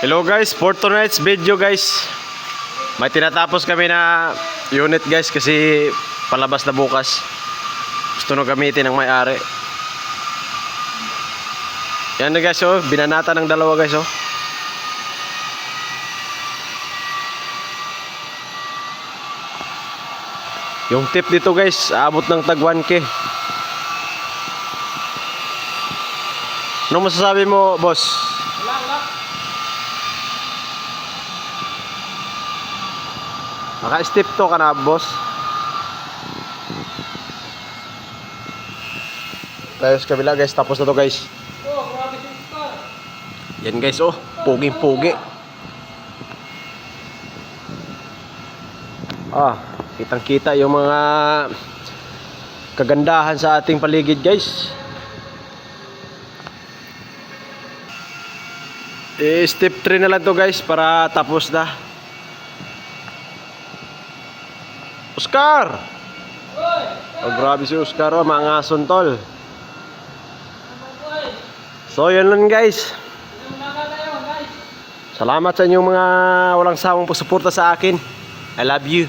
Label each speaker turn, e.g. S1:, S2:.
S1: Hello guys, for tonight's video guys, may tinatapos kami na unit guys kasi palabas na bukas. Gusto nung gamitin ng may-ari. Yan na guys, oh, binanata ng dalawa guys, oh. Yung tip dito guys, aabot ng tag 1K. Anong masasabi mo, boss?
S2: Wala.
S1: Naka-step to ka na, boss. Tayo sa kabila guys, tapos na to guys.
S2: Oh, grabe si Star.
S1: Yan guys, oh, puging-pugi. Kitang-kita yung mga kagandahan sa ating paligid guys. Step 3 na lang to guys para tapos na. Oscar!
S2: Hoy!
S1: Oh, grabe si Oscar, oh, mga ason tol.
S2: Hoy!
S1: So yun lang guys.
S2: Umaga tayo, guys.
S1: Salamat sa inyong mga walang sawang pagsuporta sa akin. I love you.